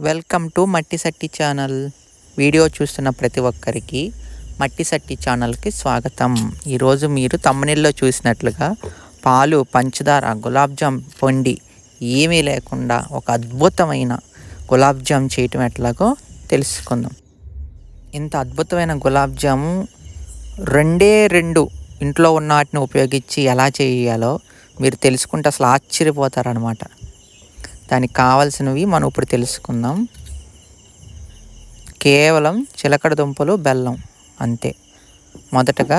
Welcome to మట్టి సట్టి channel. Video చూస్తున్న ప్రతి ఒక్కరికి మట్టి సట్టి ఛానల్కి స్వాగతం. ఈరోజు మీరు తమ్మునిల్లో చూసినట్లుగా పాలు, పంచదార, గులాబ్ జామ్ పొండి ఏమీ లేకుండా ఒక అద్భుతమైన గులాబ్ జామ్ చేయటం ఎట్లాగో తెలుసుకుందాం. ఇంత అద్భుతమైన గులాబ్ జాము రెండు ఇంట్లో ఉన్న వాటిని ఉపయోగించి ఎలా చేయాలో మీరు తెలుసుకుంటే అసలు ఆశ్చర్యపోతారనమాట. దానికి కావాల్సినవి మనం ఇప్పుడు తెలుసుకుందాం. కేవలం చిలకడ దుంపలు, బెల్లం అంతే. మొదటగా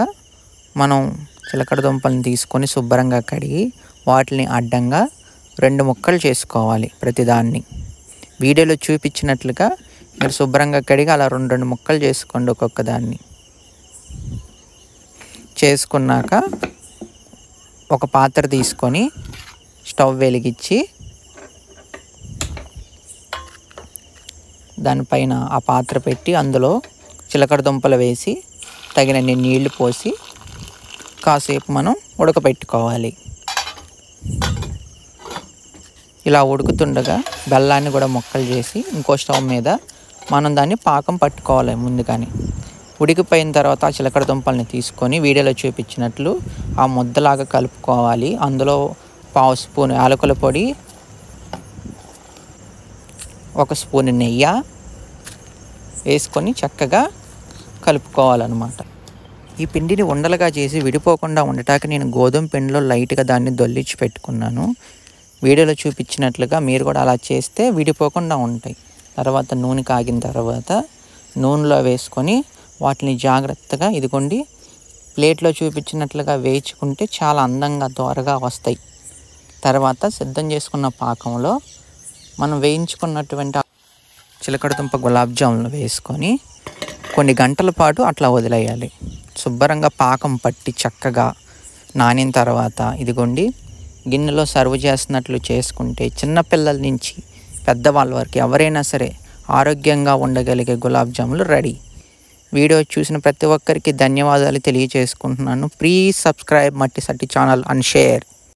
మనం చిలకడ దుంపలను తీసుకొని శుభ్రంగా కడిగి వాటిని అడ్డంగా 2 ముక్కలు చేసుకోవాలి. ప్రతిదాన్ని వీడియోలో చూపించినట్లుగా మీరు శుభ్రంగా కడిగి అలా 2 ముక్కలు చేసుకోండి. ఒక్కొక్క దాన్ని చేసుకున్నాక ఒక పాత్ర తీసుకొని స్టవ్ వెలిగించి దానిపైన ఆ పాత్ర పెట్టి అందులో చిలకడ దుంపలు వేసి తగినన్ని నీళ్లు పోసి కాసేపు మనం ఉడకపెట్టుకోవాలి. ఇలా ఉడుకుతుండగా బెల్లాన్ని కూడా ముక్కలు చేసి ఇంకో స్టవ్ మీద మనం దాన్ని పాకం పట్టుకోవాలి. ముందుగానే ఉడికిపోయిన తర్వాత ఆ చిలకడ దుంపల్ని తీసుకొని వీడియోలో చూపించినట్లు ఆ ముద్దలాగా కలుపుకోవాలి. అందులో 1/2 స్పూన్ యాలకుల పొడి, 1 స్పూన్ నెయ్యి వేసుకొని చక్కగా కలుపుకోవాలన్నమాట. ఈ పిండిని ఉండలుగా చేసి విడిపోకుండా ఉండటానికి నేను గోధుమ పిండిలో లైట్గా దాన్ని దొల్లించి పెట్టుకున్నాను. వీడియోలో చూపించినట్లుగా మీరు కూడా అలా చేస్తే విడిపోకుండా ఉంటాయి. తర్వాత నూనె కాగిన తర్వాత నూనెలో వేసుకొని వాటిని జాగ్రత్తగా ఇదిగోండి ప్లేట్లో చూపించినట్లుగా వేయించుకుంటే చాలా అందంగా దోరగా వస్తాయి. తర్వాత సిద్ధం చేసుకున్న పాకంలో మనం వేయించుకున్నటువంటి చిలకడ దుంప గులాబ్ జాములు వేసుకొని కొన్ని గంటల పాటు అట్లా వదిలేయాలి. శుభ్రంగా పాకం పట్టి చక్కగా నానిన తర్వాత ఇదిగోండి గిన్నెలో సర్వ్ చేస్తున్నట్లు చేసుకుంటే చిన్నపిల్లల నుంచి పెద్దవాళ్ళ వరకు ఎవరైనా సరే ఆరోగ్యంగా ఉండగలిగే గులాబ్ జాములు రెడీ. వీడియో చూసిన ప్రతి ఒక్కరికి ధన్యవాదాలు తెలియజేసుకుంటున్నాను. ప్లీజ్ సబ్స్క్రైబ్ మట్టి సట్టి ఛానల్ అండ్ షేర్.